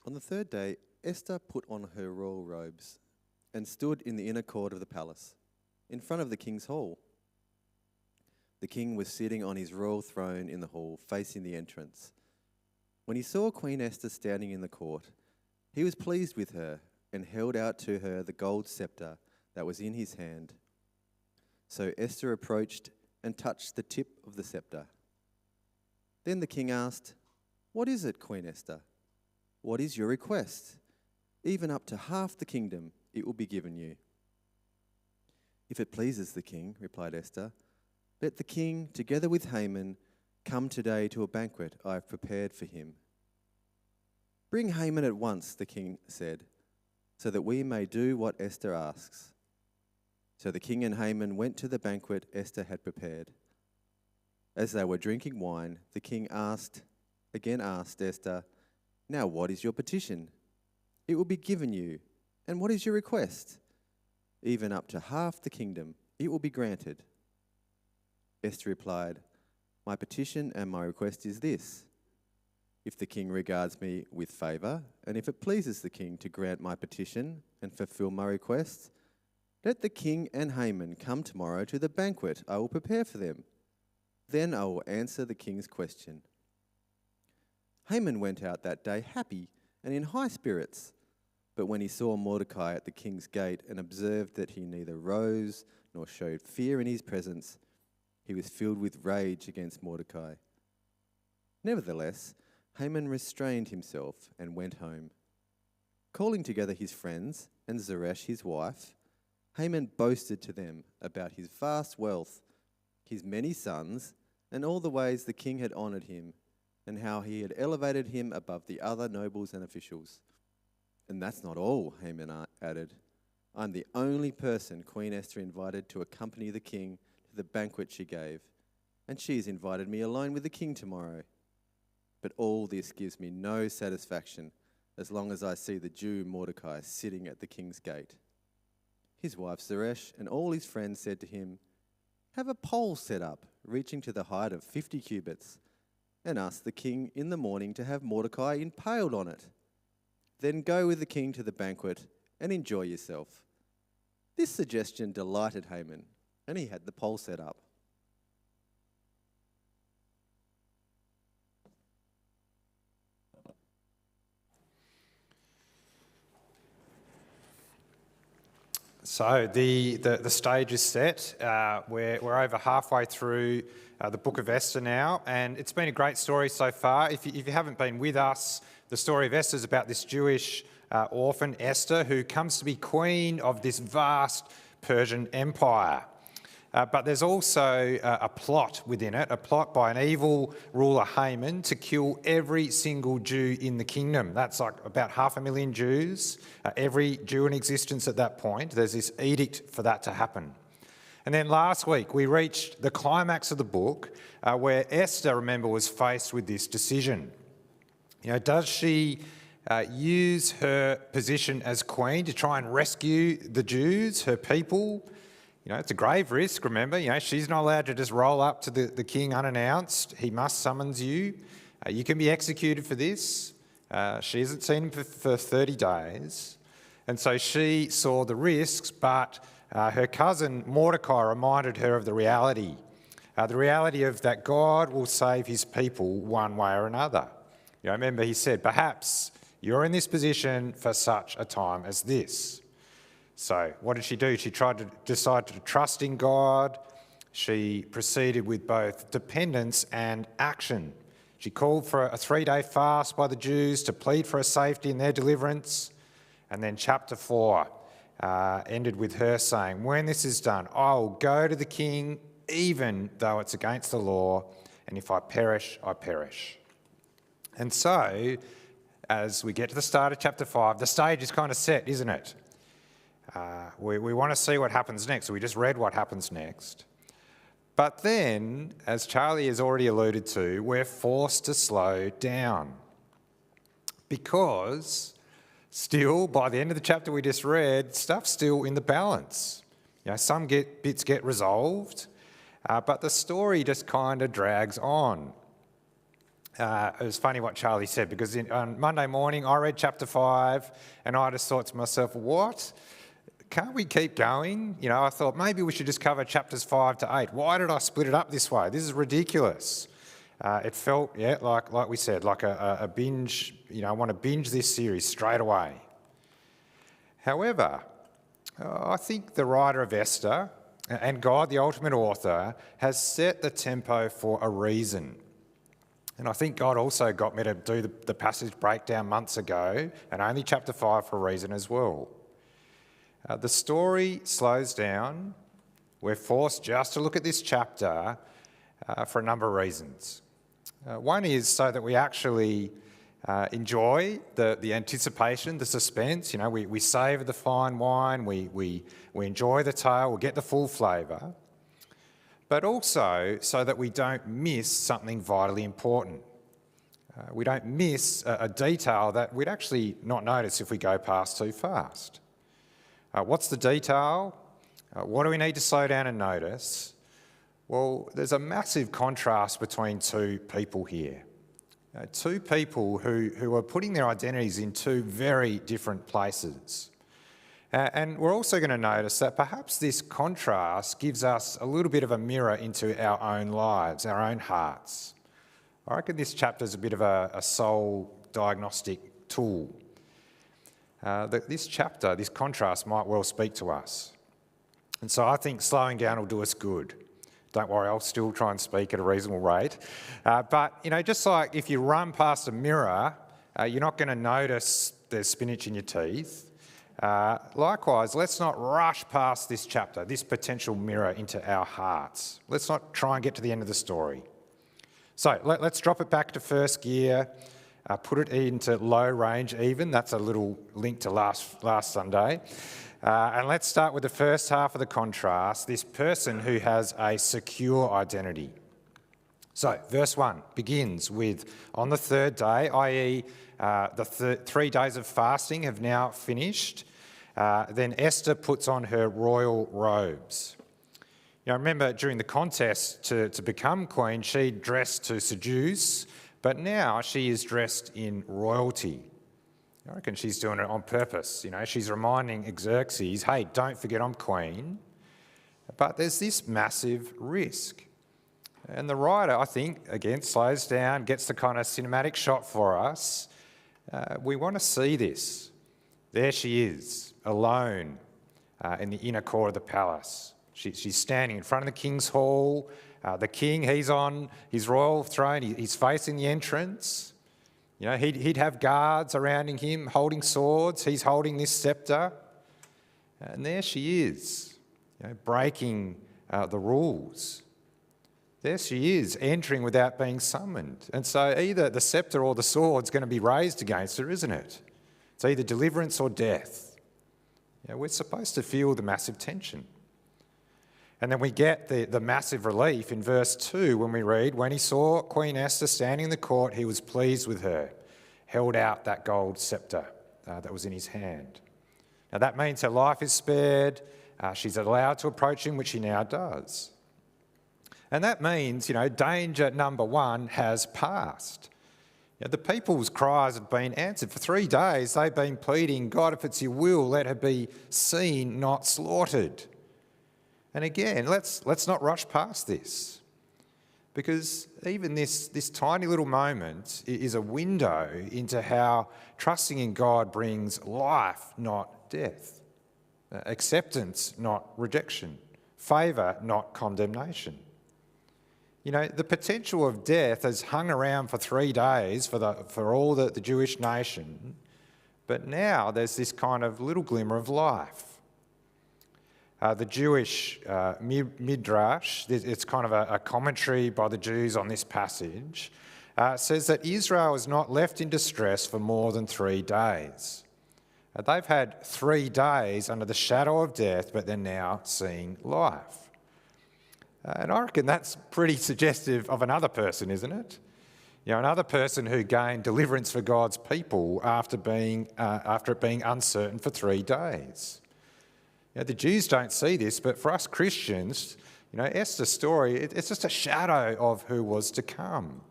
On the third day, Esther put on her royal robes and stood in the inner court of the palace, in front of the king's hall. The king was sitting on his royal throne in the hall, facing the entrance. When he saw Queen Esther standing in the court, he was pleased with her and held out to her the gold scepter that was in his hand. So Esther approached and touched the tip of the scepter. Then the king asked, "What is it, Queen Esther? What is your request? Even up to half the kingdom, it will be given you." "If it pleases the king," replied Esther, "let the king, together with Haman, come today to a banquet I have prepared for him." "Bring Haman at once," the king said, "so that we may do what Esther asks." So the king and Haman went to the banquet Esther had prepared. As they were drinking wine, the king again asked Esther, "Now what is your petition? It will be given you. And what is your request? Even up to half the kingdom, it will be granted." Esther replied, "My petition and my request is this. If the king regards me with favor, and if it pleases the king to grant my petition and fulfill my request, let the king and Haman come tomorrow to the banquet I will prepare for them. Then I will answer the king's question." Haman went out that day happy and in high spirits. But when he saw Mordecai at the king's gate and observed that he neither rose nor showed fear in his presence, he was filled with rage against Mordecai. Nevertheless, Haman restrained himself and went home. Calling together his friends and Zeresh his wife, Haman boasted to them about his vast wealth, his many sons, and all the ways the king had honored him, and how he had elevated him above the other nobles and officials. "And that's not all," Haman added. "I'm the only person Queen Esther invited to accompany the king to the banquet she gave, and she's invited me alone with the king tomorrow. But all this gives me no satisfaction as long as I see the Jew Mordecai sitting at the king's gate." His wife Zeresh and all his friends said to him, "Have a pole set up, reaching to the height of 50 cubits, and ask the king in the morning to have Mordecai impaled on it. Then go with the king to the banquet and enjoy yourself." This suggestion delighted Haman, and he had the pole set up. So the stage is set. We're over halfway through the book of Esther now, and it's been a great story so far. If you haven't been with us, the story of Esther is about this Jewish orphan, Esther, who comes to be queen of this vast Persian empire. But there's also a plot within it, a plot by an evil ruler, Haman, to kill every single Jew in the kingdom. That's like about 500,000 Jews, every Jew in existence at that point. There's this edict for that to happen. And then last week, we reached the climax of the book where Esther, remember, was faced with this decision. Does she use her position as queen to try and rescue the Jews, her people? It's a grave risk, remember. She's not allowed to just roll up to the king unannounced. He must summons you. You can be executed for this. She hasn't seen him for 30 days. And so she saw the risks, but her cousin Mordecai reminded her of the reality of that God will save his people one way or another. Remember, he said, perhaps you're in this position for such a time as this. So what did she do? She decided to trust in God. She proceeded with both dependence and action. She called for a 3-day fast by the Jews to plead for her safety and their deliverance. And then chapter 4 ended with her saying, "When this is done, I will go to the king, even though it's against the law, and if I perish, I perish." And so, as we get to the start of chapter 5, the stage is kind of set, isn't it? We want to see what happens next. So we just read what happens next. But then, as Charlie has already alluded to, we're forced to slow down. Because still, by the end of the chapter we just read, stuff's still in the balance. Some bits get resolved, but the story just kind of drags on. It was funny what Charlie said, because on Monday morning I read chapter 5 and I just thought to myself, what? Can't we keep going? I thought maybe we should just cover chapters 5 to 8. Why did I split it up this way? This is ridiculous. It felt, like we said, like a binge. I want to binge this series straight away. However, I think the writer of Esther and God, the ultimate author, has set the tempo for a reason. And I think God also got me to do the passage breakdown months ago, and only chapter 5 for a reason as well. The story slows down. We're forced just to look at this chapter for a number of reasons. One is so that we actually enjoy the anticipation, the suspense. We savour the fine wine, we enjoy the tale, we get the full flavour. But also so that we don't miss something vitally important. We don't miss a detail that we'd actually not notice if we go past too fast. What's the detail? What do we need to slow down and notice? Well, there's a massive contrast between two people here. Two people who are putting their identities in two very different places. And we're also going to notice that perhaps this contrast gives us a little bit of a mirror into our own lives, our own hearts. I reckon this chapter is a bit of a soul diagnostic tool. This chapter, this contrast, might well speak to us. And so I think slowing down will do us good. Don't worry, I'll still try and speak at a reasonable rate. But just like if you run past a mirror, you're not going to notice there's spinach in your teeth. Likewise, let's not rush past this chapter, this potential mirror, into our hearts. Let's not try and get to the end of the story. So let's drop it back to first gear, put it into low range even. That's a little link to last Sunday. And let's start with the first half of the contrast, this person who has a secure identity. So verse 1 begins with, on the third day, i.e. the 3 days of fasting have now finished. Then Esther puts on her royal robes. Remember during the contest to become queen, she dressed to seduce, but now she is dressed in royalty. I reckon she's doing it on purpose. She's reminding Xerxes, hey, don't forget I'm queen. But there's this massive risk. And the writer, I think, again, slows down, gets the kind of cinematic shot for us. We want to see this. There she is, alone in the inner court of the palace. She's standing in front of the king's hall. The king, he's on his royal throne. He's facing the entrance. He'd have guards surrounding him, holding swords. He's holding this sceptre. And there she is, breaking the rules. There she is, entering without being summoned. And so either the sceptre or the sword's going to be raised against her, isn't it? It's either deliverance or death. We're supposed to feel the massive tension. And then we get the massive relief in verse 2 when we read, when he saw Queen Esther standing in the court, he was pleased with her, held out that gold sceptre that was in his hand. Now that means her life is spared. She's allowed to approach him, which she now does. And that means, danger number 1 has passed. The people's cries have been answered. For 3 days, they've been pleading, God, if it's your will, let her be seen, not slaughtered. And again, let's not rush past this, because even this tiny little moment is a window into how trusting in God brings life, not death, acceptance, not rejection, favour, not condemnation. The potential of death has hung around for 3 days for all the Jewish nation, but now there's this kind of little glimmer of life. The Jewish Midrash, it's kind of a commentary by the Jews on this passage, says that Israel is not left in distress for more than 3 days. They've had 3 days under the shadow of death, but they're now seeing life. And I reckon that's pretty suggestive of another person, isn't it? Another person who gained deliverance for God's people after it being uncertain for 3 days. The Jews don't see this, but for us Christians, Esther's story, it's just a shadow of who was to come.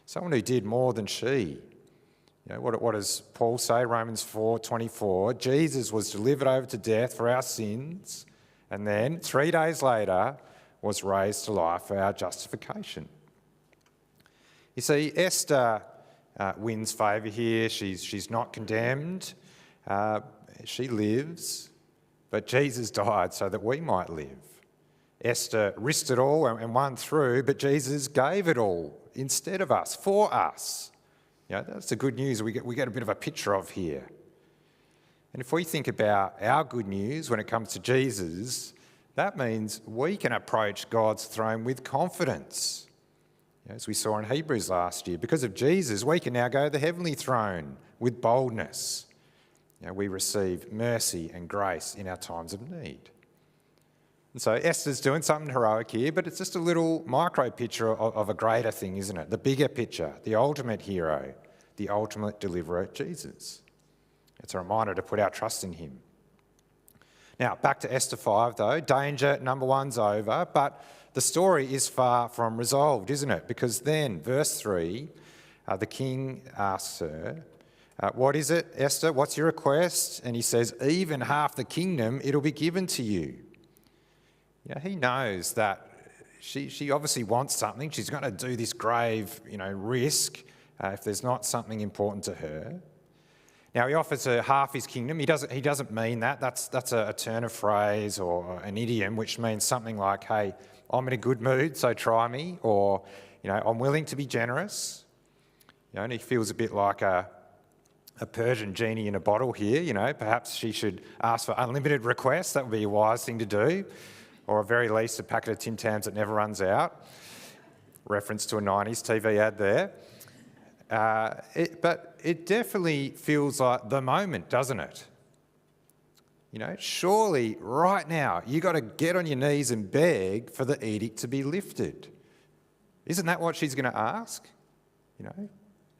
someone who did more than she. What does Paul say? Romans 4:24. Jesus was delivered over to death for our sins, and then 3 days later was raised to life for our justification. You see, Esther wins favour here. She's not condemned. She lives, but Jesus died so that we might live. Esther risked it all and won through, but Jesus gave it all instead of us, for us. That's the good news we get a bit of a picture of here. And if we think about our good news when it comes to Jesus, that means we can approach God's throne with confidence. As we saw in Hebrews last year, because of Jesus, we can now go to the heavenly throne with boldness. We receive mercy and grace in our times of need. And so Esther's doing something heroic here, but it's just a little micro picture of a greater thing, isn't it? The bigger picture, the ultimate hero, the ultimate deliverer, Jesus. It's a reminder to put our trust in him. Now, back to Esther 5 though. Danger number 1's over, but the story is far from resolved, isn't it? Because then, verse 3, the king asks her, what is it, Esther? What's your request? And he says, even half the kingdom, it'll be given to you. He knows that she obviously wants something. She's going to do this grave, risk if there's not something important to her. Now, he offers her half his kingdom. He doesn't mean that. That's a turn of phrase or an idiom which means something like, hey, I'm in a good mood, so try me, or, I'm willing to be generous. And he feels a bit like a Persian genie in a bottle here. Perhaps she should ask for unlimited requests. That would be a wise thing to do. Or at very least, a packet of Tim Tams that never runs out. Reference to a 90s TV ad there. But it definitely feels like the moment, doesn't it? Surely right now, you got to get on your knees and beg for the edict to be lifted. Isn't that what she's going to ask?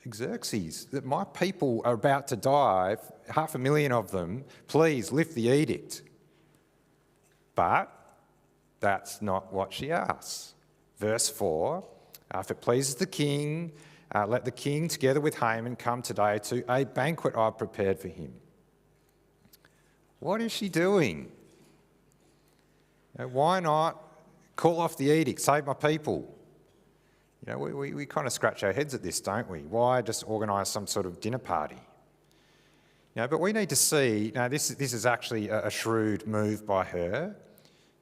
Xerxes, that my people are about to die, 500,000 of them, please lift the edict. But that's not what she asks. Verse 4, if it pleases the king, let the king together with Haman come today to a banquet I've prepared for him. What is she doing? Why not call off the edict, save my people? We kind of scratch our heads at this, don't we? Why just organise some sort of dinner party? But we need to see, this is actually a shrewd move by her.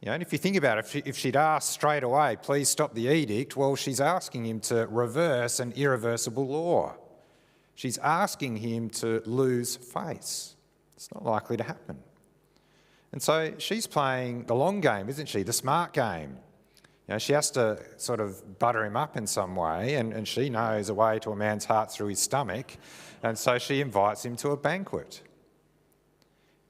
And if you think about it, if she'd asked straight away, please stop the edict, well, she's asking him to reverse an irreversible law. She's asking him to lose face. It's not likely to happen. And so she's playing the long game, isn't she? The smart game. She has to sort of butter him up in some way, and she knows a way to a man's heart through his stomach, and so she invites him to a banquet.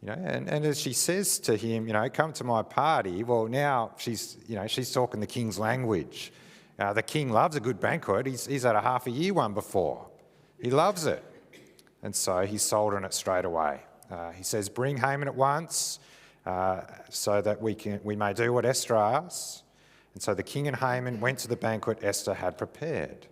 And as she says to him, come to my party, well, now she's talking the king's language. The king loves a good banquet. He's had a half a year one before. He loves it. And so he's sold on it straight away. He says, bring Haman at once so that we may do what Esther asks. And so the king and Haman went to the banquet Esther had prepared.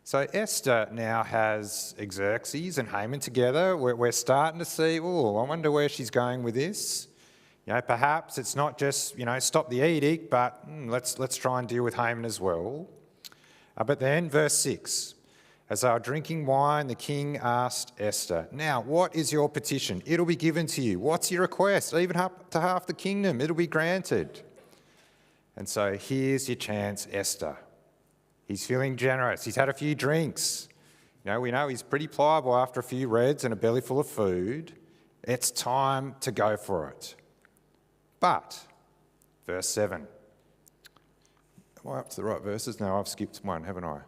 So Esther now has Xerxes and Haman together. We're starting to see, I wonder where she's going with this. Perhaps it's not just, stop the edict, but let's try and deal with Haman as well. But then, verse 6, as they were drinking wine, the king asked Esther, now, what is your petition? It'll be given to you. What's your request? Even up to half the kingdom, it'll be granted. And so here's your chance, Esther. He's feeling generous. He's had a few drinks. We know he's pretty pliable after a few reds and a belly full of food. It's time to go for it. But, verse 7. Am I up to the right verses? No, I've skipped one, haven't I?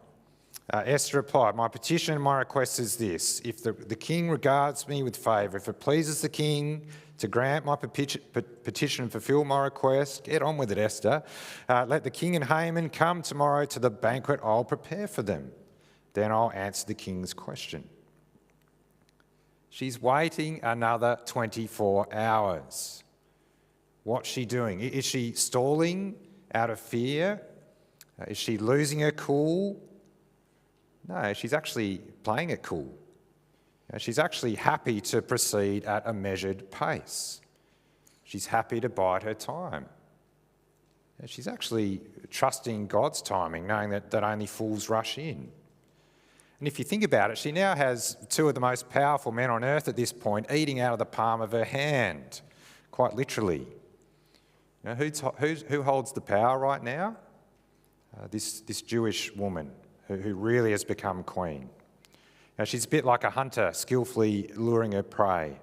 Esther replied, my petition and my request is this. If the king regards me with favour, if it pleases the king to grant my petition and fulfil my request, get on with it, Esther. Let the king and Haman come tomorrow to the banquet I'll prepare for them. Then I'll answer the king's question. She's waiting another 24 hours. What's she doing? Is she stalling out of fear? Is she losing her cool? No, she's actually playing it cool. She's actually happy to proceed at a measured pace. She's happy to bide her time. She's actually trusting God's timing, knowing that only fools rush in. And if you think about it, she now has two of the most powerful men on earth at this point eating out of the palm of her hand, quite literally. Who holds the power right now? This Jewish woman who really has become queen. She's a bit like a hunter skillfully luring her prey.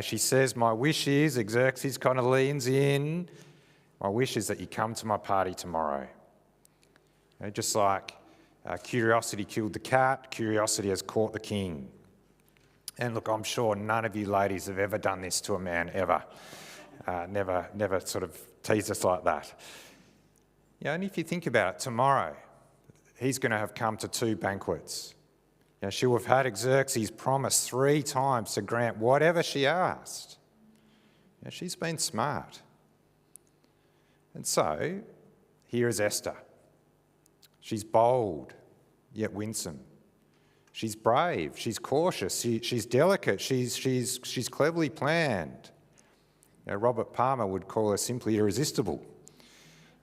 She says, my wish is, Xerxes kind of leans in, my wish is that you come to my party tomorrow. Just like curiosity killed the cat, curiosity has caught the king. And look, I'm sure none of you ladies have ever done this to a man, ever. Never sort of teased us like that. And if you think about it, tomorrow, he's going to have come to 2 banquets. She will have had Xerxes promise 3 times to grant whatever she asked. She's been smart. And so, here is Esther. She's bold, yet winsome. She's brave, she's cautious, she's delicate, she's cleverly planned. Robert Palmer would call her simply irresistible.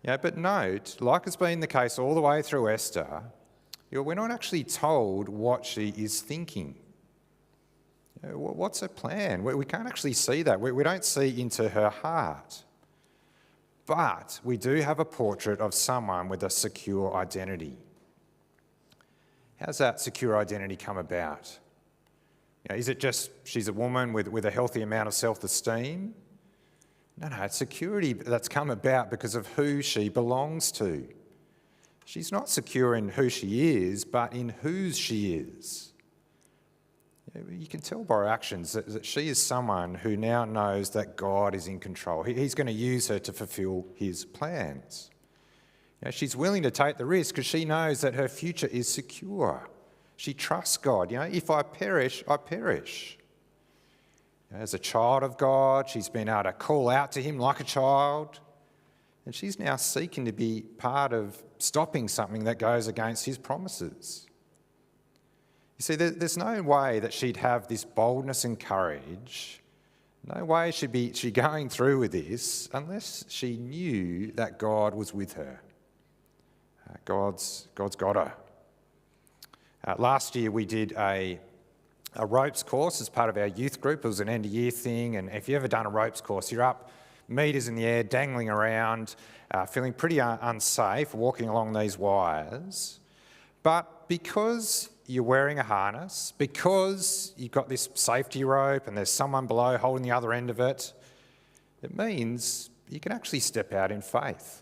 But note, like has been the case all the way through Esther, we're not actually told what she is thinking. What's her plan? We can't actually see that. We don't see into her heart. But we do have a portrait of someone with a secure identity. How's that secure identity come about? Is it just she's a woman with a healthy amount of self-esteem? No, it's security that's come about because of who she belongs to. She's not secure in who she is, but in whose she is. You can tell by her actions that she is someone who now knows that God is in control. He's going to use her to fulfill his plans. She's willing to take the risk because she knows that her future is secure. She trusts God. If I perish, I perish. As a child of God, she's been able to call out to him like a child. And she's now seeking to be part of stopping something that goes against his promises. You see, there's no way that she'd have this boldness and courage. No way she'd she going through with this unless she knew that God was with her. God's got her. Last year we did a ropes course as part of our youth group. It was an end-of-year thing, and if you've ever done a ropes course, you're up metres in the air, dangling around, feeling pretty unsafe, walking along these wires. But because you're wearing a harness, because you've got this safety rope and there's someone below holding the other end of it, it means you can actually step out in faith.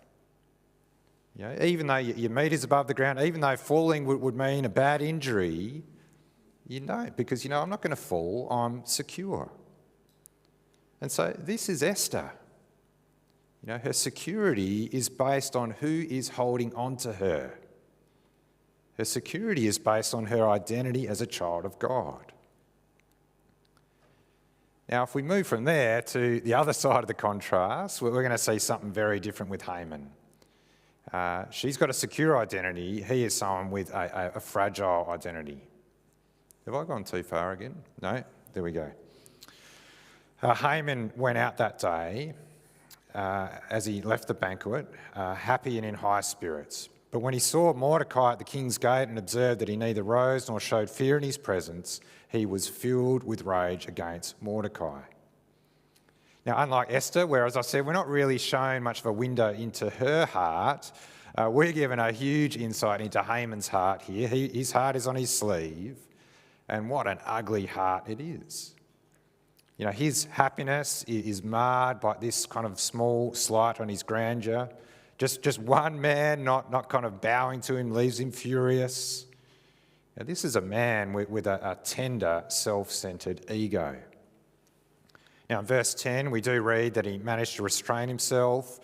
Even though your metres above the ground, even though falling would mean a bad injury, because I'm not going to fall, I'm secure. And so this is Esther. Her security is based on who is holding on to her. Her security is based on her identity as a child of God. Now, if we move from there to the other side of the contrast, we're going to see something very different with Haman. She's got a secure identity. He is someone with a fragile identity. Have I gone too far again? No? There we go. Haman went out that day as he left the banquet, happy and in high spirits. But when he saw Mordecai at the king's gate and observed that he neither rose nor showed fear in his presence, he was filled with rage against Mordecai. Now, unlike Esther, where, as I said, we're not really shown much of a window into her heart, we're given a huge insight into Haman's heart here. His heart is on his sleeve, and what an ugly heart it is. His happiness is marred by this kind of small slight on his grandeur. Just one man not kind of bowing to him leaves him furious. This is a man with a tender, self-centred ego. Now, in verse 10, we do read that he managed to restrain himself.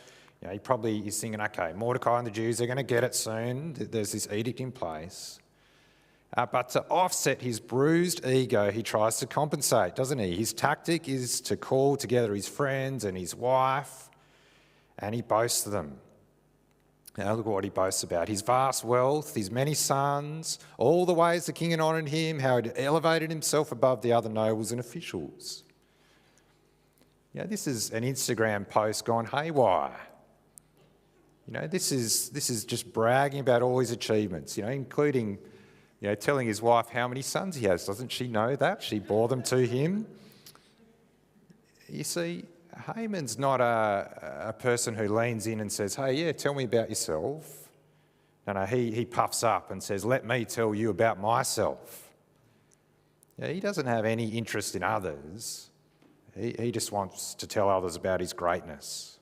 He probably is thinking, okay, Mordecai and the Jews, they're going to get it soon. There's this edict in place. But to offset his bruised ego, he tries to compensate, doesn't he? His tactic is to call together his friends and his wife, and he boasts to them. Now look at what he boasts about. His vast wealth, his many sons, all the ways the king had honoured him, how he elevated himself above the other nobles and officials. This is an Instagram post gone haywire. This is just bragging about all his achievements, including, telling his wife how many sons he has. Doesn't she know that? She bore them to him. You see, Haman's not a person who leans in and says, hey, yeah, tell me about yourself. No, he puffs up and says, let me tell you about myself. He doesn't have any interest in others. He just wants to tell others about his greatness.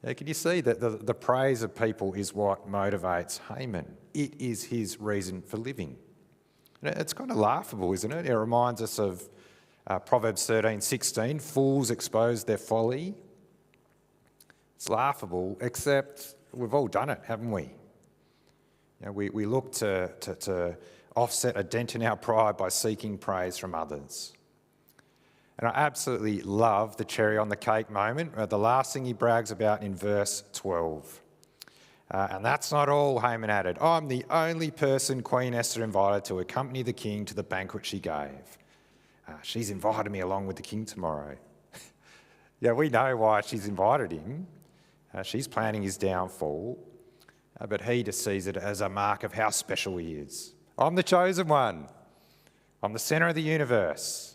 Can you see that the praise of people is what motivates Haman? It is his reason for living. It's kind of laughable, isn't it? It reminds us of Proverbs 13:16, fools expose their folly. It's laughable, except we've all done it, haven't we? We look to offset a dent in our pride by seeking praise from others. And I absolutely love the cherry on the cake moment, the last thing he brags about in verse 12. And that's not all, Haman added. I'm the only person Queen Esther invited to accompany the king to the banquet she gave. She's invited me along with the king tomorrow. We know why she's invited him. She's planning his downfall, but he just sees it as a mark of how special he is. I'm the chosen one. I'm the centre of the universe.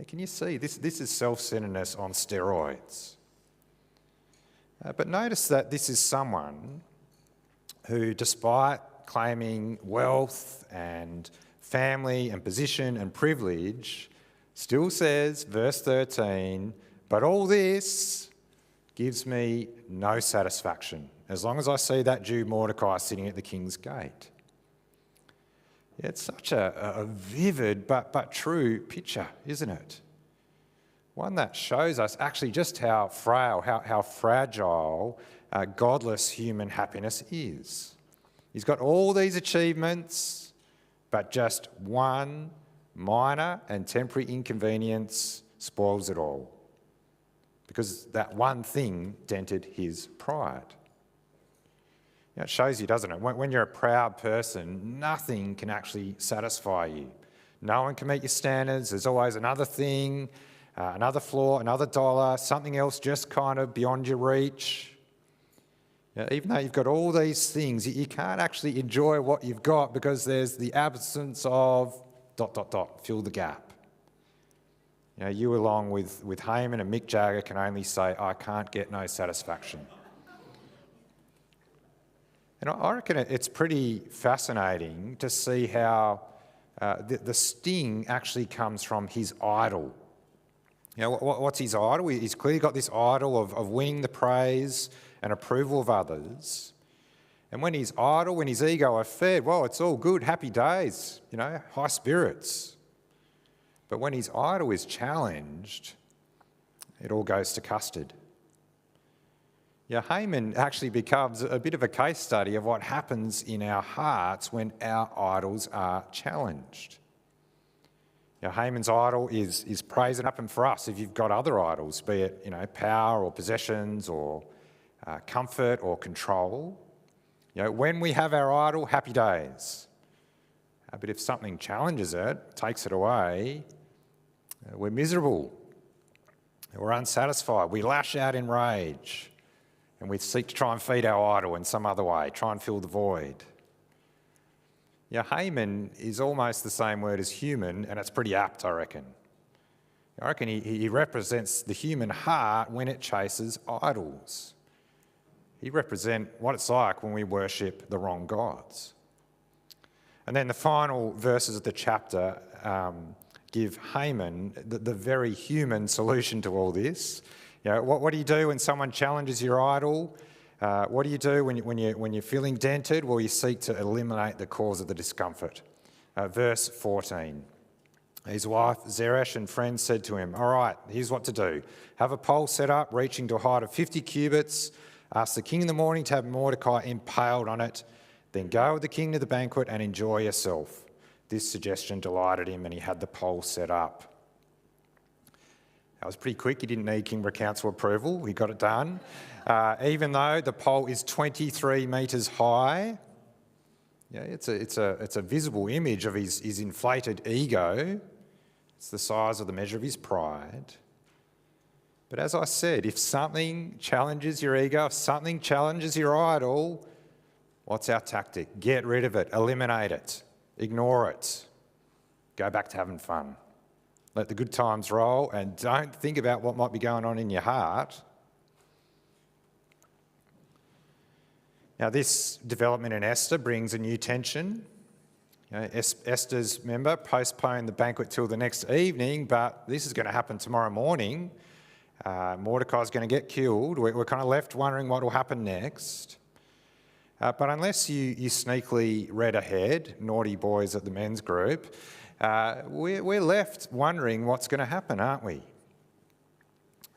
Can you see? This is self-centeredness on steroids. But notice that this is someone who, despite claiming wealth and family and position and privilege, still says, verse 13, but all this gives me no satisfaction as long as I see that Jew Mordecai sitting at the king's gate. It's such a vivid but true picture, isn't it? One that shows us actually just how frail, how fragile godless human happiness is. He's got all these achievements, but just one minor and temporary inconvenience spoils it all, because that one thing dented his pride. It shows you, doesn't it? When you're a proud person, nothing can actually satisfy you. No one can meet your standards. There's always another thing, another flaw, another dollar, something else just kind of beyond your reach. Even though you've got all these things, you can't actually enjoy what you've got because there's the absence of ... fill the gap. You along with Haman and Mick Jagger can only say, I can't get no satisfaction. And I reckon it's pretty fascinating to see how the sting actually comes from his idol. What's his idol? He's clearly got this idol of winning the praise and approval of others. And when his idol, when his ego are fed, well, it's all good, happy days, high spirits. But when his idol is challenged, it all goes to custard. Haman actually becomes a bit of a case study of what happens in our hearts when our idols are challenged. Haman's idol is praise and happen for us if you've got other idols, be it power or possessions or comfort or control. When we have our idol, happy days. But if something challenges it, takes it away, we're miserable. We're unsatisfied. We lash out in rage. And we seek to try and feed our idol in some other way, try and fill the void. Haman is almost the same word as human, and it's pretty apt, I reckon. I reckon he represents the human heart when it chases idols. He represents what it's like when we worship the wrong gods. And then the final verses of the chapter give Haman the very human solution to all this. What do you do when someone challenges your idol? What do you do when you're feeling dented? Well, you seek to eliminate the cause of the discomfort. Verse 14. His wife Zeresh and friends said to him, all right, here's what to do. Have a pole set up reaching to a height of 50 cubits. Ask the king in the morning to have Mordecai impaled on it. Then go with the king to the banquet and enjoy yourself. This suggestion delighted him and he had the pole set up. That was pretty quick. He didn't need Canberra Council approval. He got it done. Even though the pole is 23 metres high, yeah, it's a visible image of his inflated ego. It's the size of the measure of his pride. But as I said, if something challenges your ego, if something challenges your idol, what's our tactic? Get rid of it, eliminate it, ignore it, go back to having fun. Let the good times roll and don't think about what might be going on in your heart. Now, this development in Esther brings a new tension. You know, Esther's, remember, postponed the banquet till the next evening, but this is going to happen tomorrow morning. Mordecai's going to get killed. We're kind of left wondering what will happen next. But unless you sneakily read ahead, naughty boys at the men's group, we're left wondering what's going to happen, aren't we?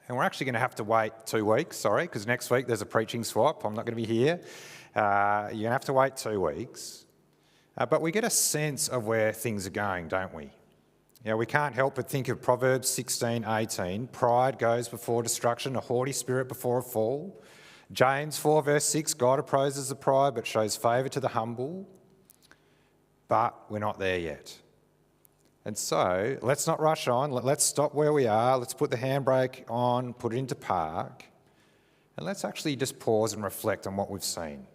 And we're actually going to have to wait 2 weeks, because next week there's a preaching swap. I'm not going to be here. You're going to have to wait 2 weeks. But we get a sense of where things are going, don't we? You know, we can't help but think of Proverbs 16:18. Pride goes before destruction, a haughty spirit before a fall. James 4 verse 6, God opposes the pride but shows favour to the humble. But we're not there yet. And so let's not rush on. Let's stop where we are. Let's put the handbrake on, put it into park. And let's actually just pause and reflect on what we've seen.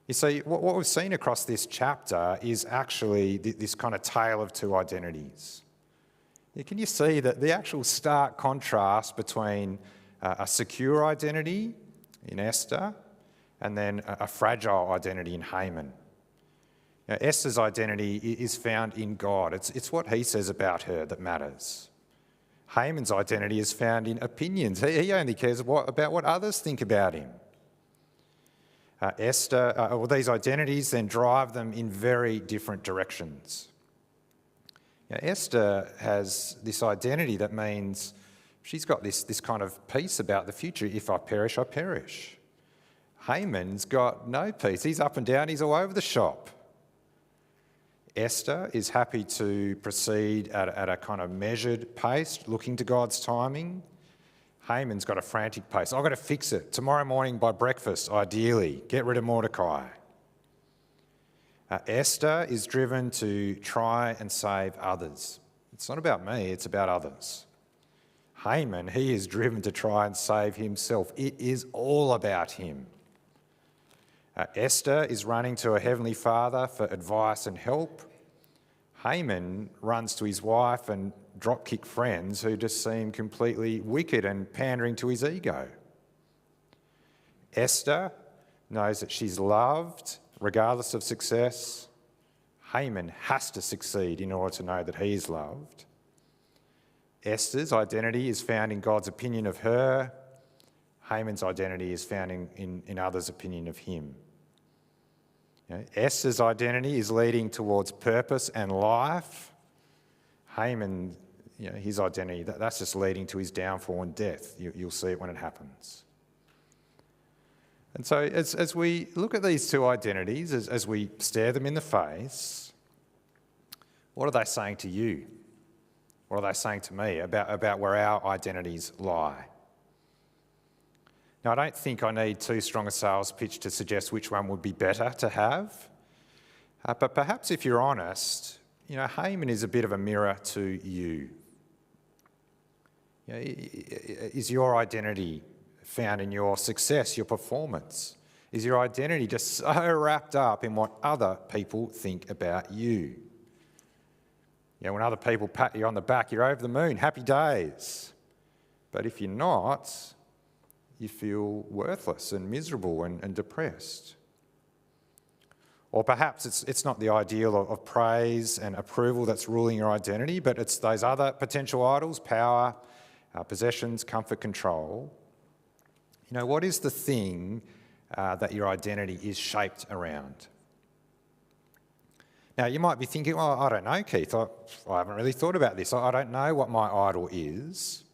You see, what we've seen across this chapter is actually this kind of tale of two identities. Can you see that the actual stark contrast between a secure identity in Esther and then a fragile identity in Haman? Now, Esther's identity is found in God. It's what he says about her that matters. Haman's identity is found in opinions. He only cares about what others think about him. These identities then drive them in very different directions. Now, Esther has this identity that means she's got this kind of peace about the future. If I perish, I perish. Haman's got no peace. He's up and down. He's all over the shop. Esther is happy to proceed at a kind of measured pace, looking to God's timing. Haman's got a frantic pace. I've got to fix it. Tomorrow morning by breakfast, ideally. Get rid of Mordecai. Esther is driven to try and save others. It's not about me, it's about others. Haman, he is driven to try and save himself. It is all about him. Esther is running to her Heavenly Father for advice and help. Haman runs to his wife and dropkick friends who just seem completely wicked and pandering to his ego. Esther knows that she's loved regardless of success. Haman has to succeed in order to know that he is loved. Esther's identity is found in God's opinion of her. Haman's identity is found in others' opinion of him. You know, Esther's identity is leading towards purpose and life. Haman, his identity, that's just leading to his downfall and death. You'll see it when it happens. And so as we look at these two identities, as we stare them in the face, what are they saying to you? What are they saying to me about where our identities lie? Now, I don't think I need too strong a sales pitch to suggest which one would be better to have. But perhaps if you're honest, Haman is a bit of a mirror to you. Is your identity found in your success, your performance? Is your identity just so wrapped up in what other people think about you? When other people pat you on the back, you're over the moon, happy days. But if you're not, you feel worthless and miserable and depressed. Or perhaps it's not the ideal of praise and approval that's ruling your identity, but it's those other potential idols, power, possessions, comfort, control. What is the thing that your identity is shaped around? Now, you might be thinking, well, I don't know, Keith. I haven't really thought about this. I don't know what my idol is.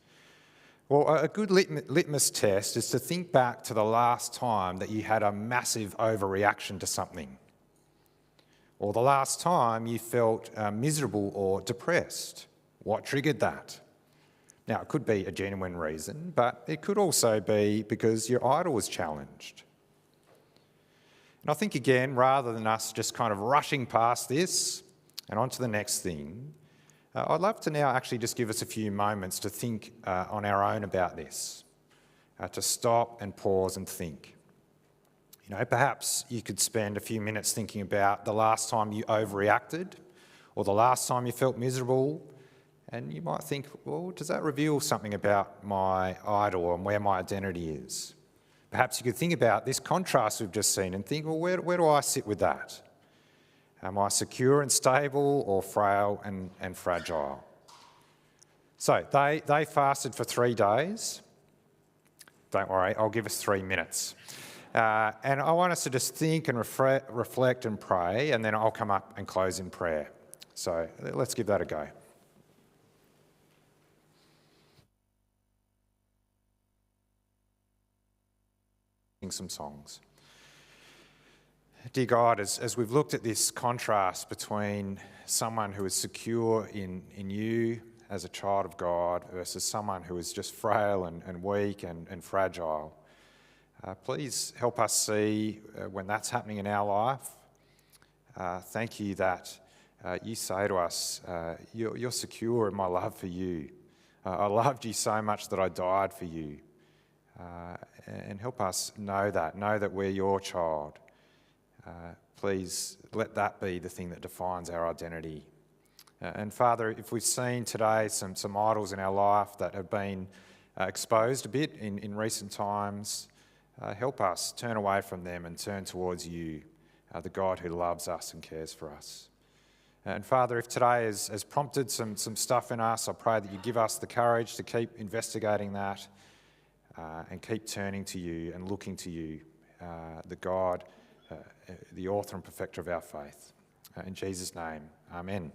Well, a good litmus test is to think back to the last time that you had a massive overreaction to something, or the last time you felt miserable or depressed. What triggered that? Now, it could be a genuine reason, but it could also be because your idol was challenged. And I think, again, rather than us just kind of rushing past this and on to the next thing, I'd love to now actually just give us a few moments to think on our own about this, to stop and pause and think. You know, perhaps you could spend a few minutes thinking about the last time you overreacted or the last time you felt miserable, and you might think, well, does that reveal something about my idol and where my identity is? Perhaps you could think about this contrast we've just seen and think, well, where do I sit with that? Am I secure and stable or frail and fragile? So they fasted for 3 days. Don't worry, I'll give us 3 minutes. And I want us to just think and reflect and pray, and then I'll come up and close in prayer. So let's give that a go. Sing some songs. Dear God, as we've looked at this contrast between someone who is secure in you as a child of God versus someone who is just frail and weak and fragile, please help us see when that's happening in our life. Thank you that you say to us, you're secure in my love for you. I loved you so much that I died for you. And help us know that we're your child. Please let that be the thing that defines our identity. And Father, if we've seen today some idols in our life that have been exposed a bit in recent times, help us turn away from them and turn towards you, the God who loves us and cares for us. And Father, if today has prompted some stuff in us, I pray that you give us the courage to keep investigating that and keep turning to you and looking to you, the God, the author and perfecter of our faith. In Jesus' name, amen.